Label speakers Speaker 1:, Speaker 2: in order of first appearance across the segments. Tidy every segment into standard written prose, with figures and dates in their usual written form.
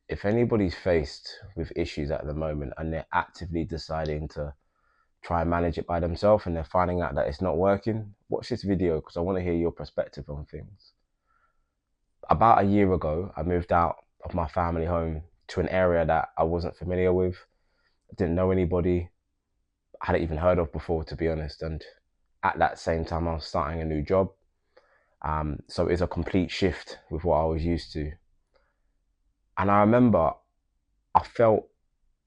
Speaker 1: If anybody's faced with issues at the moment and they're actively deciding to try and manage it by themselves and they're finding out that it's not working, watch this video because I want to hear your perspective on things. About a year ago, I moved out of my family home to an area that I wasn't familiar with. I didn't know anybody. I hadn't even heard of before, to be honest. And at that same time, I was starting a new job. So it was a complete shift with what I was used to. And I remember I felt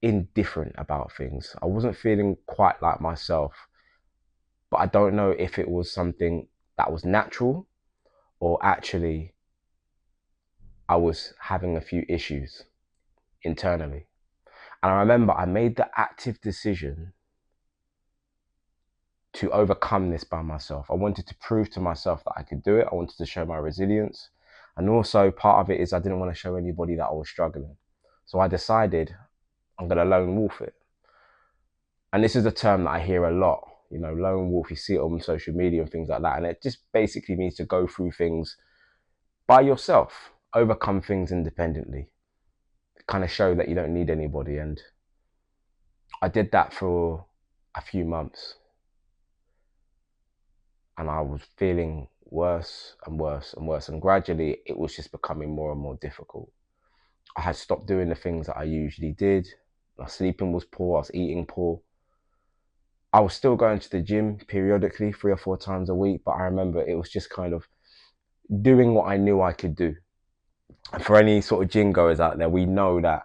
Speaker 1: indifferent about things. I wasn't feeling quite like myself, but I don't know if it was something that was natural or actually I was having a few issues internally. And I remember I made the active decision to overcome this by myself. I wanted to prove to myself that I could do it. I wanted to show my resilience. And also part of it is I didn't want to show anybody that I was struggling. So I decided I'm going to lone wolf it. And this is a term that I hear a lot, you know, lone wolf. You see it on social media and things like that. And it just basically means to go through things by yourself, overcome things independently, kind of show that you don't need anybody. And I did that for a few months. And I was feeling worse and worse and worse. And gradually it was just becoming more and more difficult. I had stopped doing the things that I usually did. My sleeping was poor, I was eating poor. I was still going to the gym periodically, 3 or 4 times a week, but I remember it was just kind of doing what I knew I could do. And for any sort of gym goers out there, we know that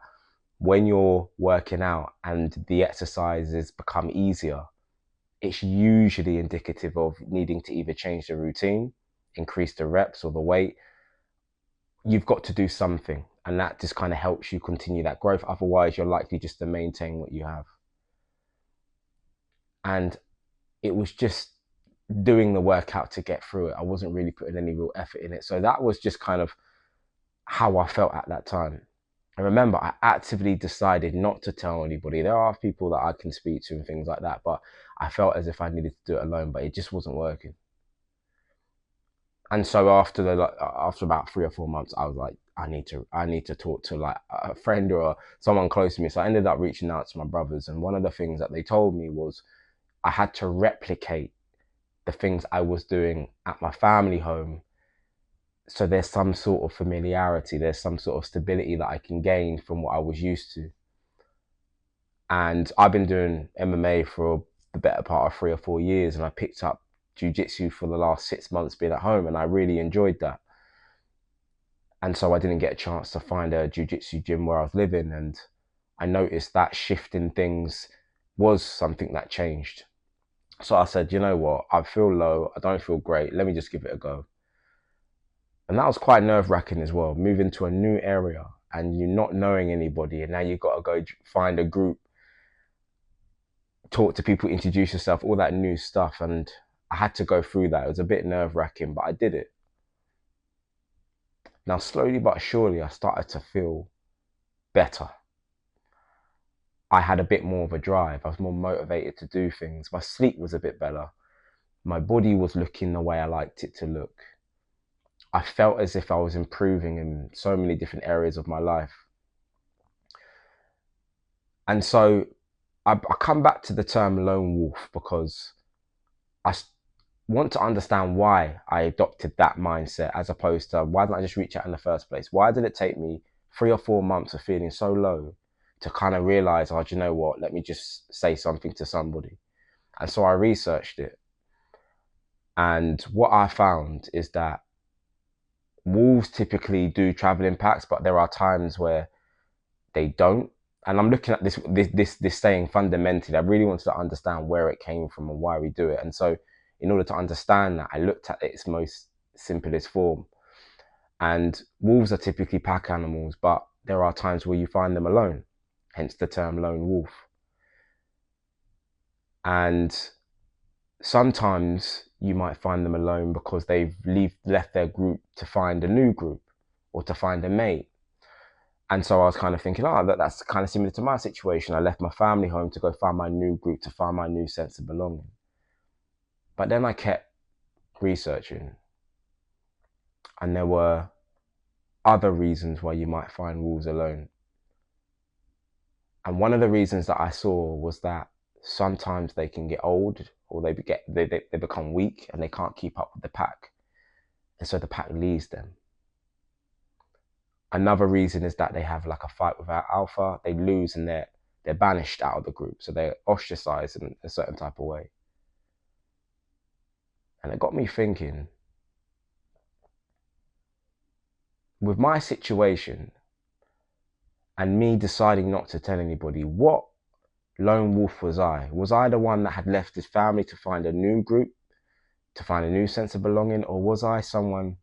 Speaker 1: when you're working out and the exercises become easier, it's usually indicative of needing to either change the routine, increase the reps or the weight. You've got to do something, and that just kind of helps you continue that growth. Otherwise, you're likely just to maintain what you have. And it was just doing the workout to get through it. I wasn't really putting any real effort in it. So that was just kind of how I felt at that time. I remember I actively decided not to tell anybody. There are people that I can speak to and things like that, but I felt as if I needed to do it alone, but it just wasn't working. And so after about 3 or 4 months, I was like, I need to talk to like a friend or someone close to me. So I ended up reaching out to my brothers, and one of the things that they told me was I had to replicate the things I was doing at my family home. So there's some sort of familiarity, there's some sort of stability that I can gain from what I was used to. And I've been doing MMA for the better part of 3 or 4 years, and I picked up jiu-jitsu for the last 6 months being at home, and I really enjoyed that. And so I didn't get a chance to find a jiu-jitsu gym where I was living, and I noticed that shift in things was something that changed. So I said, you know what, I feel low, I don't feel great, let me just give it a go. And that was quite nerve-wracking as well, moving to a new area and you not knowing anybody, and now you've got to go find a group, talk to people, introduce yourself, all that new stuff. And I had to go through that. It was a bit nerve-wracking, but I did it. Now, slowly but surely, I started to feel better. I had a bit more of a drive. I was more motivated to do things. My sleep was a bit better. My body was looking the way I liked it to look. I felt as if I was improving in so many different areas of my life. And so I come back to the term lone wolf because I want to understand why I adopted that mindset as opposed to why didn't I just reach out in the first place? Why did it take me 3 or 4 months of feeling so low to kind of realize, oh, do you know what? Let me just say something to somebody. And so I researched it. And what I found is that wolves typically do traveling packs, but there are times where they don't. And I'm looking at this saying fundamentally. I really wanted to understand where it came from and why we do it. And so in order to understand that, I looked at its most simplest form. And wolves are typically pack animals, but there are times where you find them alone, hence the term lone wolf. And sometimes you might find them alone because they've left their group to find a new group or to find a mate. And so I was kind of thinking, oh, that's kind of similar to my situation. I left my family home to go find my new group, to find my new sense of belonging. But then I kept researching, and there were other reasons why you might find wolves alone. And one of the reasons that I saw was that sometimes they can get old, or they become weak and they can't keep up with the pack. And so the pack leaves them. Another reason is that they have like a fight without alpha. They lose and they're banished out of the group. So they're ostracized in a certain type of way. And it got me thinking, with my situation and me deciding not to tell anybody, what lone wolf was I? Was I the one that had left his family to find a new group, to find a new sense of belonging? Or was I someone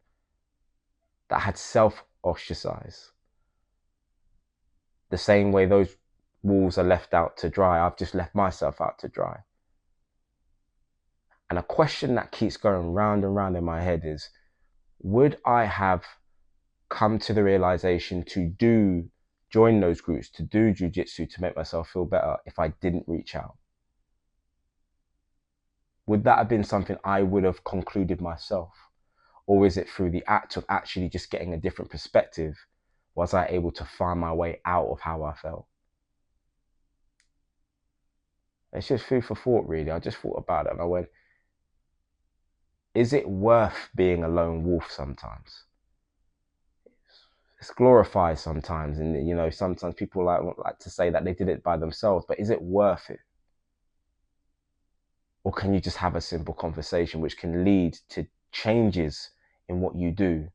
Speaker 1: that had self-ostracized? The same way those wolves are left out to dry, I've just left myself out to dry. And a question that keeps going round and round in my head is, would I have come to the realization to join those groups, to do jujitsu, to make myself feel better if I didn't reach out? Would that have been something I would have concluded myself? Or is it through the act of actually just getting a different perspective, was I able to find my way out of how I felt? It's just food for thought, really. I just thought about it and I went, is it worth being a lone wolf sometimes? It's glorified sometimes, and you know, sometimes people like to say that they did it by themselves, but is it worth it? Or can you just have a simple conversation which can lead to changes in what you do,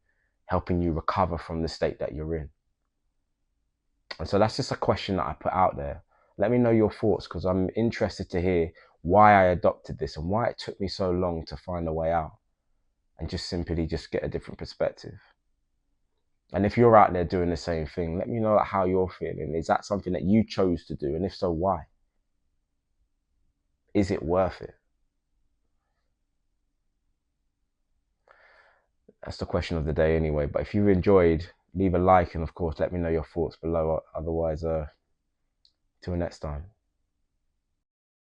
Speaker 1: helping you recover from the state that you're in? And so that's just a question that I put out there. Let me know your thoughts, because I'm interested to hear why I adopted this and why it took me so long to find a way out and just simply just get a different perspective. And if you're out there doing the same thing, let me know how you're feeling. Is that something that you chose to do? And if so, why? Is it worth it? That's the question of the day anyway. But if you've enjoyed, leave a like and of course let me know your thoughts below. Otherwise, till next time.